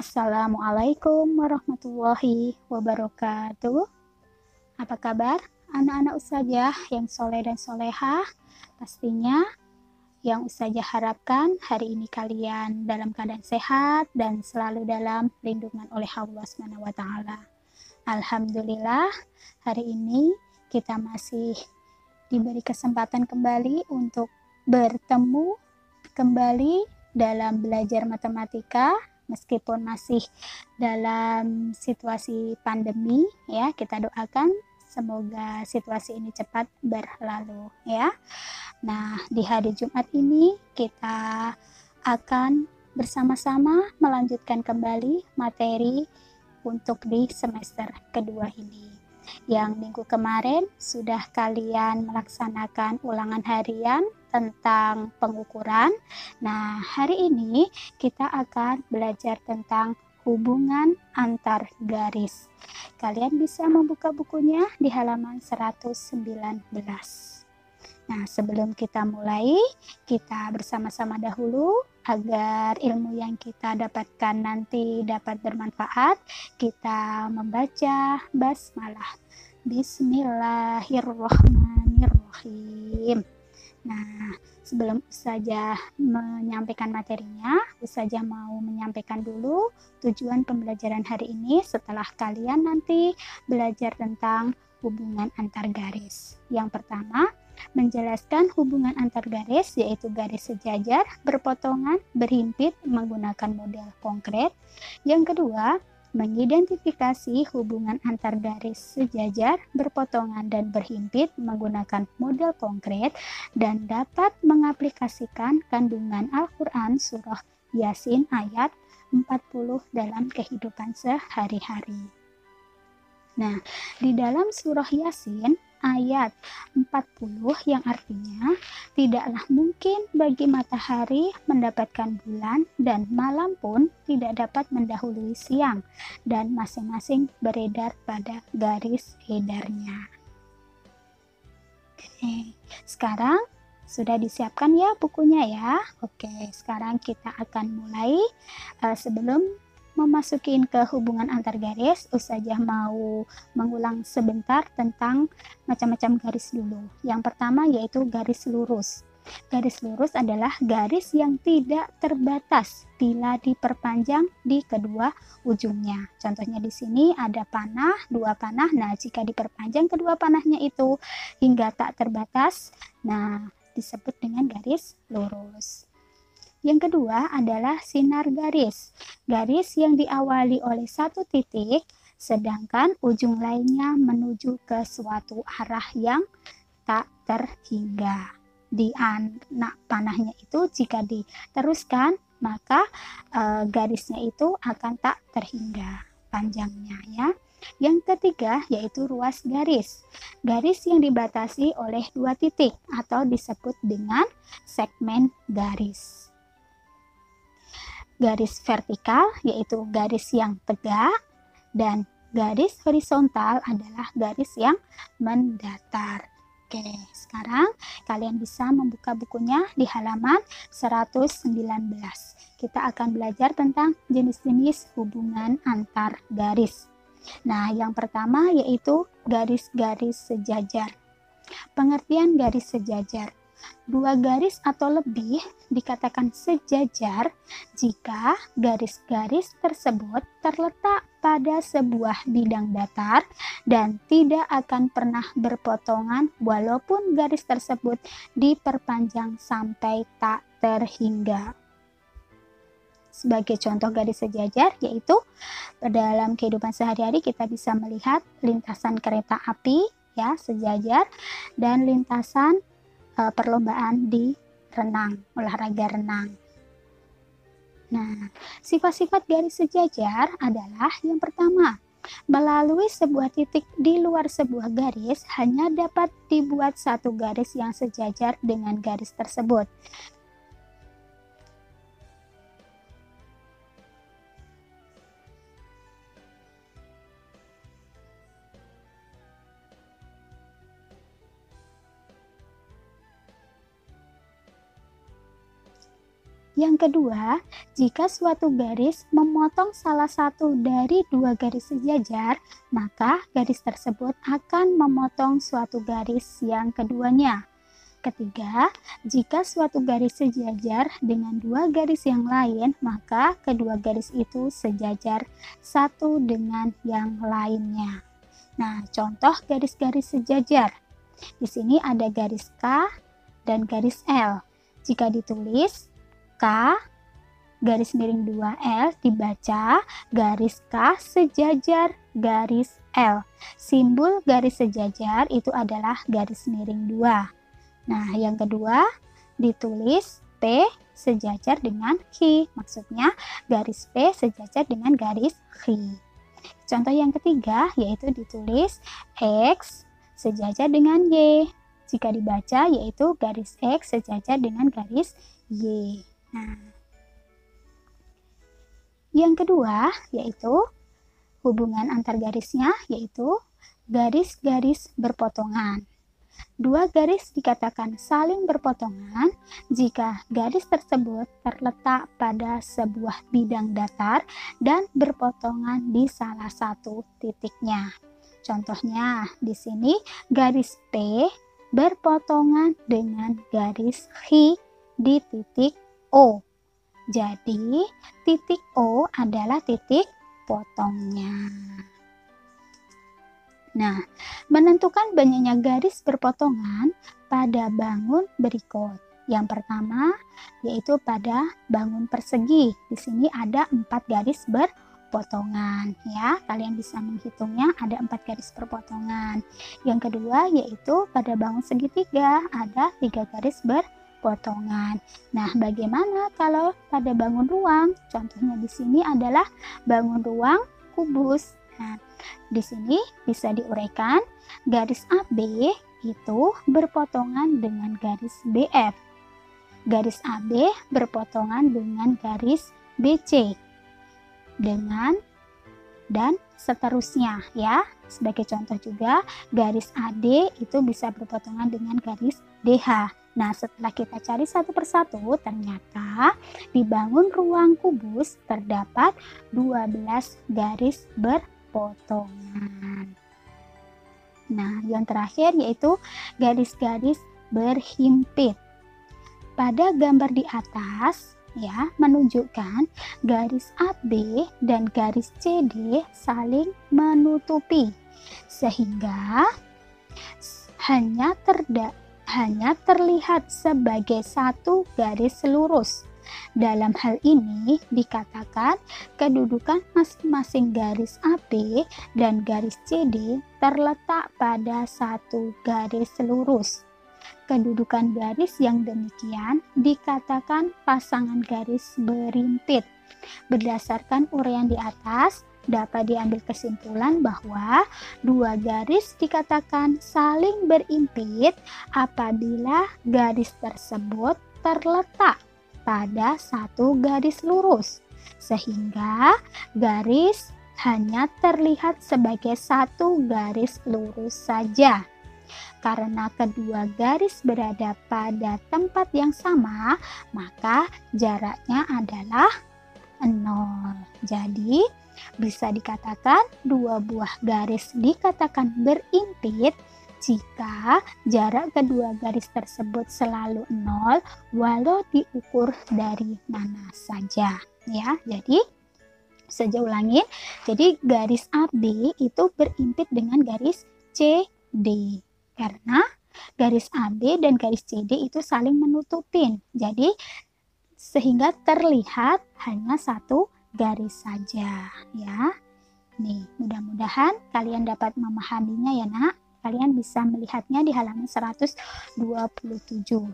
Assalamualaikum warahmatullahi wabarakatuh. Apa kabar anak-anak Ustazah yang soleh dan solehah? Pastinya yang Ustazah harapkan hari ini kalian dalam keadaan sehat dan selalu dalam lindungan oleh Allah Subhanahu wa taala. Alhamdulillah, hari ini kita masih diberi kesempatan kembali untuk bertemu kembali dalam belajar matematika meskipun masih dalam situasi pandemi ya. Kita doakan semoga situasi ini cepat berlalu ya. Nah, di hari Jumat ini kita akan bersama-sama melanjutkan kembali materi untuk di semester kedua ini. Yang minggu kemarin sudah kalian melaksanakan ulangan harian tentang pengukuran. Nah, hari ini kita akan belajar tentang hubungan antar garis. Kalian bisa membuka bukunya di halaman 119. Nah, sebelum kita mulai, kita bersama-sama dahulu agar ilmu yang kita dapatkan nanti dapat bermanfaat. Kita membaca basmalah. Bismillahirrahmanirrahim. Nah, sebelum Ustazah menyampaikan materinya, Ustazah mau menyampaikan dulu tujuan pembelajaran hari ini setelah kalian nanti belajar tentang hubungan antar garis. Yang pertama, menjelaskan hubungan antar garis, yaitu garis sejajar, berpotongan, berhimpit menggunakan model konkret. Yang kedua, mengidentifikasi hubungan antar garis sejajar, berpotongan, dan berhimpit menggunakan model konkret dan dapat mengaplikasikan kandungan Al-Quran surah Yasin ayat 40 dalam kehidupan sehari-hari. Nah, di dalam surah Yasin ayat 40 yang artinya tidaklah mungkin bagi matahari mendapatkan bulan dan malam pun tidak dapat mendahului siang dan masing-masing beredar pada garis edarnya. Oke, sekarang sudah disiapkan ya bukunya ya. Oke, sekarang kita akan mulai. Sebelum memasukin ke hubungan antar garis, Ustazah mau mengulang sebentar tentang macam-macam garis dulu. Yang pertama yaitu garis lurus. Garis lurus adalah garis yang tidak terbatas bila diperpanjang di kedua ujungnya. Contohnya di sini ada panah, dua panah. Nah, jika diperpanjang kedua panahnya itu hingga tak terbatas, nah disebut dengan garis lurus. Yang kedua adalah sinar garis. Garis yang diawali oleh satu titik, sedangkan ujung lainnya menuju ke suatu arah yang tak terhingga. Di anak panahnya itu jika diteruskan, maka garisnya itu akan tak terhingga panjangnya ya. Yang ketiga yaitu ruas garis. Garis yang dibatasi oleh dua titik atau disebut dengan segmen garis. Garis vertikal yaitu garis yang tegak dan garis horizontal adalah garis yang mendatar. Oke, sekarang kalian bisa membuka bukunya di halaman 119. Kita akan belajar tentang jenis-jenis hubungan antar garis. Nah, yang pertama yaitu garis-garis sejajar. Pengertian garis sejajar. Dua garis atau lebih dikatakan sejajar jika garis-garis tersebut terletak pada sebuah bidang datar dan tidak akan pernah berpotongan walaupun garis tersebut diperpanjang sampai tak terhingga. Sebagai contoh garis sejajar yaitu dalam kehidupan sehari-hari kita bisa melihat lintasan kereta api ya sejajar dan lintasan perlombaan di renang, olahraga renang. Nah, sifat-sifat garis sejajar adalah yang pertama, melalui sebuah titik di luar sebuah garis hanya dapat dibuat satu garis yang sejajar dengan garis tersebut. Yang kedua, jika suatu garis memotong salah satu dari dua garis sejajar, maka garis tersebut akan memotong suatu garis yang keduanya. Ketiga, jika suatu garis sejajar dengan dua garis yang lain, maka kedua garis itu sejajar satu dengan yang lainnya. Nah, contoh garis-garis sejajar. Di sini ada garis K dan garis L. Jika ditulis K garis miring 2L dibaca garis K sejajar garis L. Simbol garis sejajar itu adalah garis miring 2. Nah, yang kedua ditulis P sejajar dengan Q. Maksudnya garis P sejajar dengan garis Q. Contoh yang ketiga yaitu ditulis X sejajar dengan Y. Jika dibaca yaitu garis X sejajar dengan garis Y. Nah, yang kedua yaitu hubungan antar garisnya yaitu garis-garis berpotongan. Dua garis dikatakan saling berpotongan jika garis tersebut terletak pada sebuah bidang datar dan berpotongan di salah satu titiknya. Contohnya di sini garis P berpotongan dengan garis Q di titik O. Jadi, titik O adalah titik potongnya. Nah, menentukan banyaknya garis berpotongan pada bangun berikut. Yang pertama, yaitu pada bangun persegi. Di sini ada 4 garis berpotongan. Ya, kalian bisa menghitungnya ada 4 garis berpotongan. Yang kedua, yaitu pada bangun segitiga ada 3 garis berpotongan. Nah, bagaimana kalau pada bangun ruang? Contohnya di sini adalah bangun ruang kubus. Nah, di sini bisa diuraikan garis AB itu berpotongan dengan garis BF. Garis AB berpotongan dengan garis BC. Dan seterusnya ya. Sebagai contoh juga garis AD itu bisa berpotongan dengan garis DH. Nah, setelah kita cari satu persatu, ternyata di bangun ruang kubus terdapat 12 garis berpotongan. Nah, yang terakhir yaitu garis-garis berhimpit. Pada gambar di atas ya menunjukkan garis AB dan garis CD saling menutupi sehingga hanya terlihat sebagai satu garis lurus. Dalam hal ini dikatakan kedudukan masing-masing garis AB dan garis CD terletak pada satu garis lurus. Kedudukan garis yang demikian dikatakan pasangan garis berimpit. Berdasarkan uraian di atas, dapat diambil kesimpulan bahwa dua garis dikatakan saling berimpit apabila garis tersebut terletak pada satu garis lurus, sehingga garis hanya terlihat sebagai satu garis lurus saja. Karena kedua garis berada pada tempat yang sama, maka jaraknya adalah 0. Jadi, bisa dikatakan dua buah garis dikatakan berimpit jika jarak kedua garis tersebut selalu 0 walau diukur dari mana saja ya. Jadi saya ulangin, jadi garis AB itu berimpit dengan garis CD karena garis AB dan garis CD itu saling menutupin, jadi sehingga terlihat hanya satu garis saja ya. Nih, mudah-mudahan kalian dapat memahaminya ya nak. Kalian bisa melihatnya di halaman 127.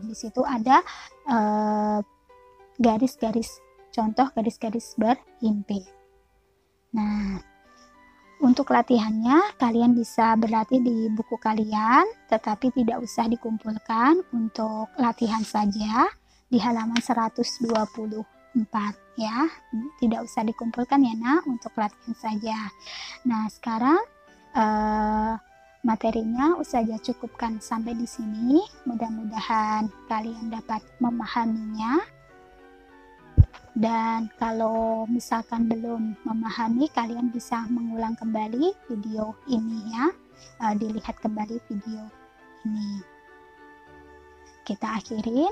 Di situ ada garis-garis contoh garis-garis berimpit. Nah, untuk latihannya kalian bisa berlatih di buku kalian, tetapi tidak usah dikumpulkan. Untuk latihan saja di halaman 124 ya. Tidak usah dikumpulkan ya nak, untuk latihan saja. Nah, sekarang materinya Ustazah cukupkan sampai di sini. Mudah-mudahan kalian dapat memahaminya. Dan kalau misalkan belum memahami, kalian bisa mengulang kembali video ini ya. Dilihat kembali video ini. Kita akhirin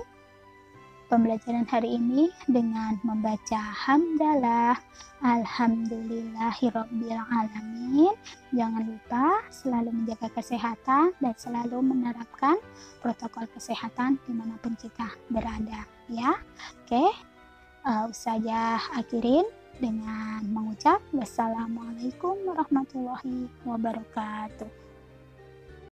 pembelajaran hari ini dengan membaca hamdalah, alhamdulillahirabbil alamin. Jangan lupa selalu menjaga kesehatan dan selalu menerapkan protokol kesehatan dimanapun kita berada ya. Oke, Ustazah akhirin dengan mengucap wassalamualaikum warahmatullahi wabarakatuh.